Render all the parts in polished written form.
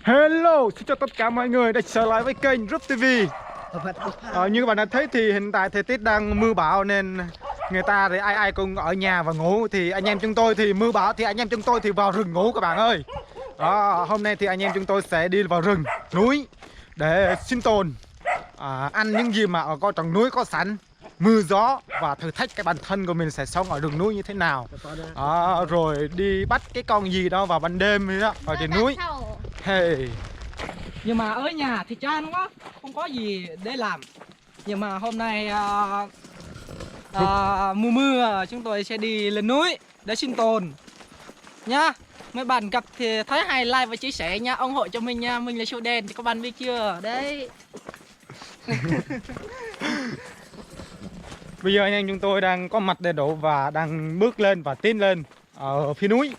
Hello, xin chào tất cả mọi người đã trở lại với kênh Rub TV. Như các bạn đã thấy thì hiện tại thời tiết đang mưa bão nên người ta thì ai cũng ở nhà và ngủ. Thì anh em chúng tôi thì mưa bão thì anh em chúng tôi thì vào rừng ngủ các bạn ơi. Hôm nay thì anh em chúng tôi sẽ đi vào rừng núi để sinh tồn, ăn những gì mà ở trong núi có sẵn, mưa gió và thử thách cái bản thân của mình sẽ sống ở rừng núi như thế nào. Rồi đi bắt cái con gì đó vào ban đêm đó ở trên núi. Hey. Nhưng mà ở nhà thì chán quá, không có gì để làm. Nhưng mà hôm nay mưa chúng tôi sẽ đi lên núi để sinh tồn nhá. Mấy bạn gặp thì thấy hay like và chia sẻ nha, ủng hộ cho mình nha. Mình là Show Đen thì các bạn biết chưa? Đấy. Bây giờ anh em chúng tôi đang có mặt đầy đủ và đang bước lên và tiến lên ở phía núi.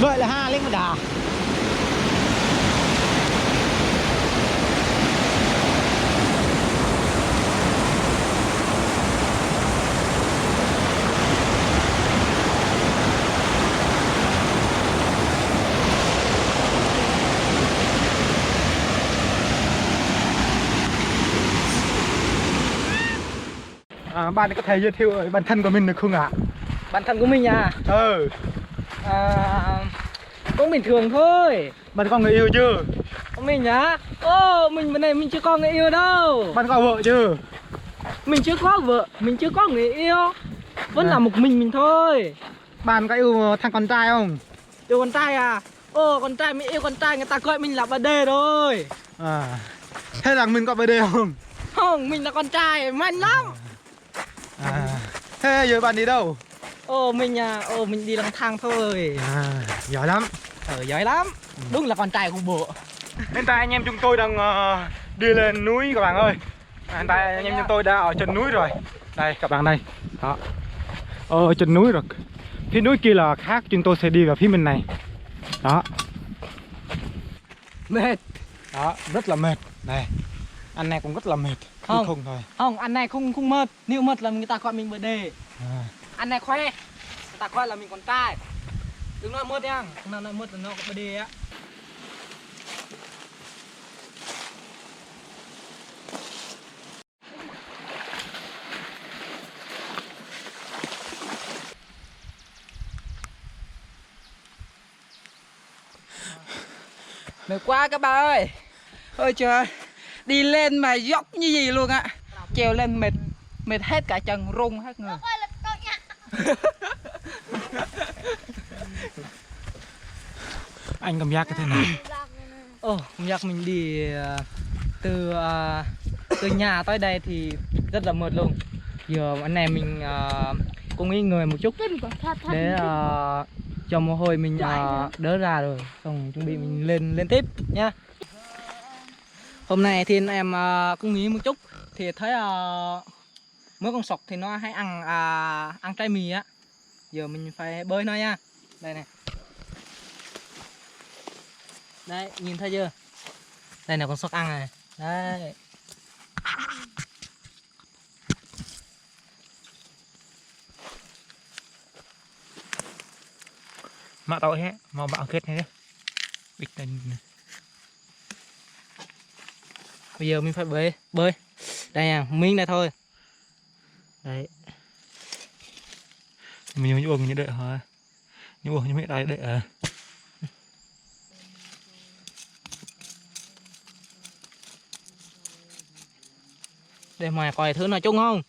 Vậy là ha lên một đà. Bạn có thể giới thiệu bản thân của mình được không ạ? Bản thân của mình à? Cũng bình thường thôi. Bạn có người yêu chưa? Mình á? Mình bên này mình chưa có người yêu đâu. Bạn có vợ chưa? Mình chưa có vợ, mình chưa có người yêu. Vẫn là một mình thôi. Bạn có yêu thằng con trai không? Yêu con trai à? Con trai mới yêu con trai, người ta gọi mình là bà đê rồi. Thế là mình có BD không? Không, mình là con trai, mạnh lắm. Thế giờ bạn đi đâu? Mình đi lang thang thôi. Giỏi lắm. Giỏi lắm. Đúng là con trai của bộ. Hiện tại anh em chúng tôi đang đi lên núi các bạn ơi. Hiện tại anh em chúng tôi đã ở trên núi rồi. Đây các bạn đây. Đó. Ở trên núi rồi. Phía núi kia là khác, chúng tôi sẽ đi vào phía bên này. Đó. Mệt. Đó, rất là mệt. Này. Anh này cũng rất là mệt. Không thôi. Không, anh này không mệt. Nếu mệt là người ta gọi mình bờ đề. Anh này khoe. Người ta gọi là mình con trai. Đừng nói mệt nha. Nào nói mệt là nó bờ đề á. Mệt quá các bạn ơi. Ôi trời, đi lên mà dốc như gì luôn ạ. Trèo lên mệt hết cả chân, rung hết người. Anh cảm giác cái thế này. Cảm giác mình đi từ nhà tới đây thì rất là mệt luôn. Giờ anh em mình cũng nghỉ người một chút để cho mồ hôi mình đỡ ra rồi, xong chuẩn bị mình lên tiếp nha. Hôm nay thì anh em cũng nghỉ một chút thì thấy mấy con sọc thì nó hay ăn trái mì á. Giờ mình phải bơi nó nha. Đây này. Đấy, nhìn thấy chưa? Đây là con sóc ăn này. Đấy. Mạ tao hết, mau bạo kết này đấy. Bịch này. Bây giờ mình phải bơi. Đây nha, miếng này thôi. Đấy. Mình uống như đợi hả? Nhưng uống như mẹ đợi à? Để mà coi thứ nào chung không?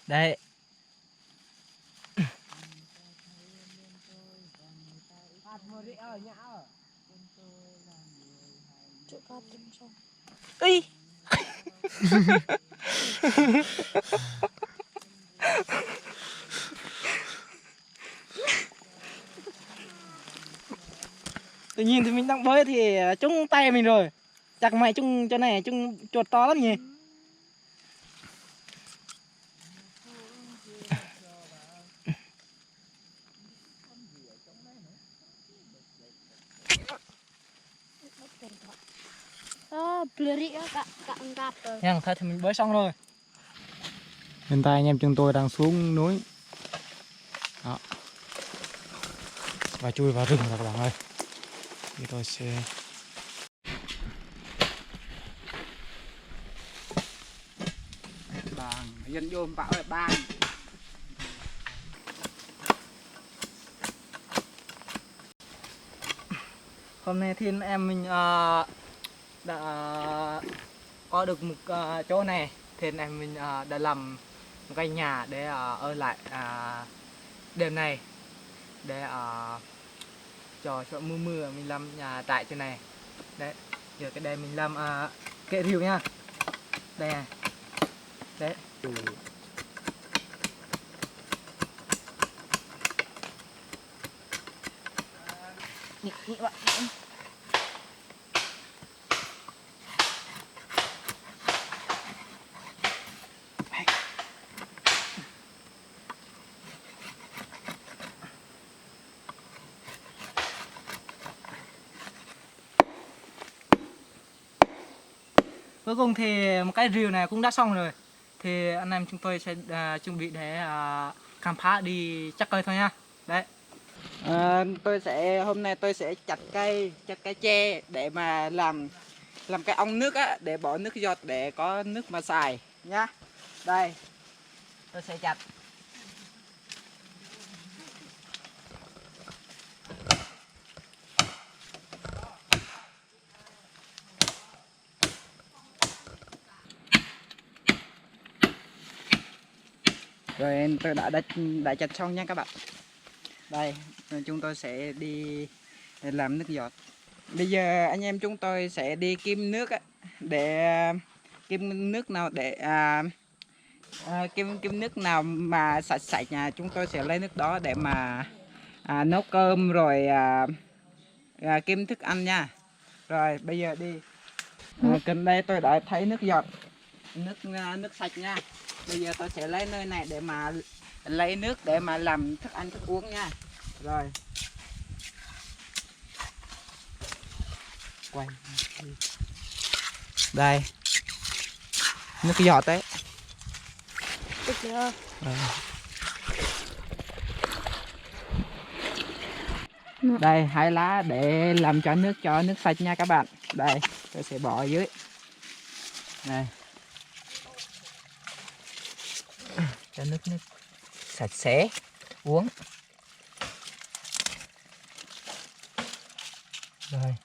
Đấy. Ý. Tự nhiên thì mình đang bơi thì trúng tay mình rồi. Chắc mày trúng chỗ này trúng chuột to lắm nhỉ. Nha, thôi thì mình bơi xong rồi. Hiện tại anh em chúng tôi đang xuống núi. Đó. Và chui vào rừng rồi các bạn ơi. Thì tôi sẽ Bang, dân vô bảo là bang. Hôm nay thì em mình đã có được một chỗ này, thì em mình đã làm một cái nhà để ở lại đêm này, để cho mưa mưa mình làm nhà tại chỗ này. Đấy, giờ cái đây mình làm kệ rìu nha. Đây này. Đấy. Nhị bạn. Cuối cùng thì một cái rìu này cũng đã xong rồi. Thì anh em chúng tôi sẽ chuẩn bị để khám phá đi chắc cây thôi nha. Đấy. Hôm nay tôi sẽ chặt cây tre để mà làm cái ong nước á, để bỏ nước giọt để có nước mà xài nhá. Đây. Tôi sẽ chặt. Rồi tôi đã chặt xong nha các bạn. Đây, chúng tôi sẽ đi làm nước giọt. Bây giờ anh em chúng tôi sẽ đi kiếm nước á, để kiếm nước nào để kiếm nước nào mà sạch sạch nhà chúng tôi sẽ lấy nước đó để mà nấu cơm rồi kiếm thức ăn nha. Rồi bây giờ đi. Gần đây tôi đã thấy nước giọt, nước sạch nha. Bây giờ tôi sẽ lấy nơi này để mà lấy nước để mà làm thức ăn thức uống nha. Rồi. Quay. Đây. Nước giọt đấy. Đây, 2 lá để làm cho nước sạch nha các bạn. Đây, tôi sẽ bỏ ở dưới. Đây. Cho nước sạch sẽ uống. Rồi.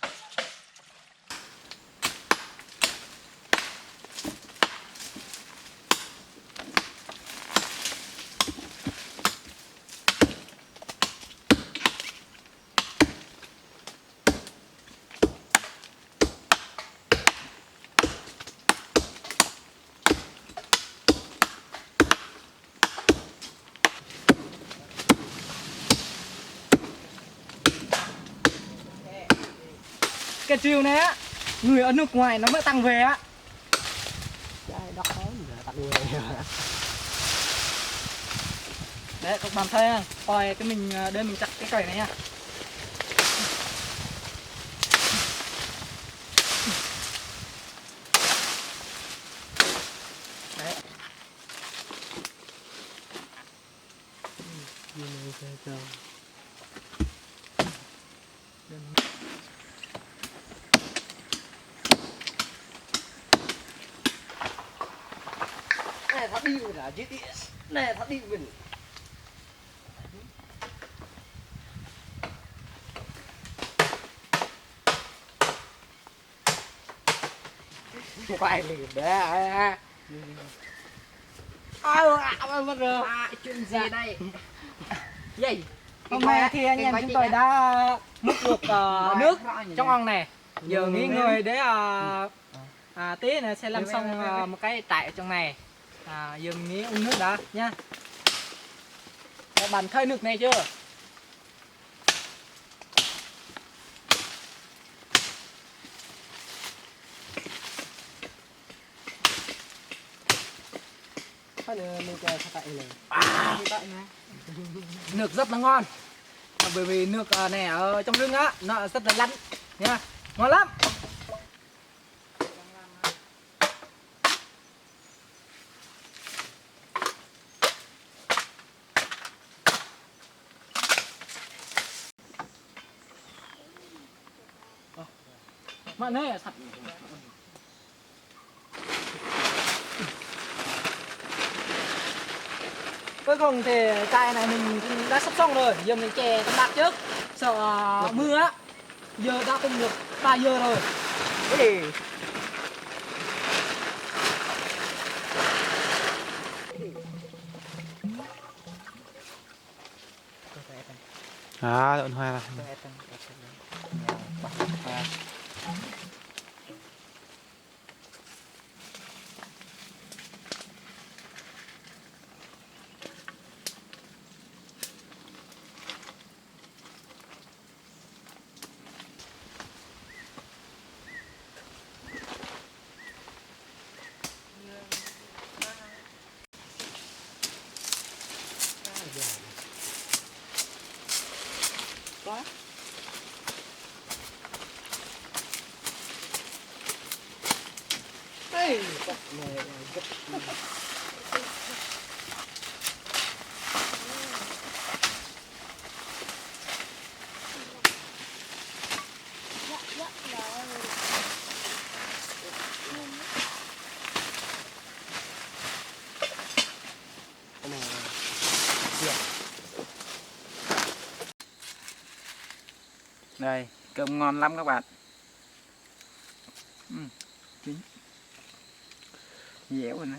Cái chiều này á, người ở nước ngoài nó mới tăng về á. Đấy, các bạn thấy coi cái mình để mình chặt cái cây này nha. Đấy. Này, nó đi rồi là giết đi. Nè thật đi mình. Quay liền đấy. Mất rồi. Chuyện gì đây? Gì? Hôm nay thì anh em chúng tôi đã múc được nước trong ong này. Giờ nghỉ ngơi để tí nữa sẽ làm xong một cái trại ở trong này. Giờ mình nghỉ uống nước đã nha. Bạn khơi nước này chưa? Nước rất là ngon. Bởi vì nước này ở trong rừng á nó rất là lạnh nha, ngon lắm. Mà này thật. Cuối cùng thì trại này mình đã sắp xong rồi, giờ mình chè tấm bạc trước, sợ mưa á. Giờ đã cũng được 3 giờ rồi. Ê. Lộn hoa là Quá. Ê, này Đây, cơm ngon lắm các bạn. Chín. Dẻo rồi nè.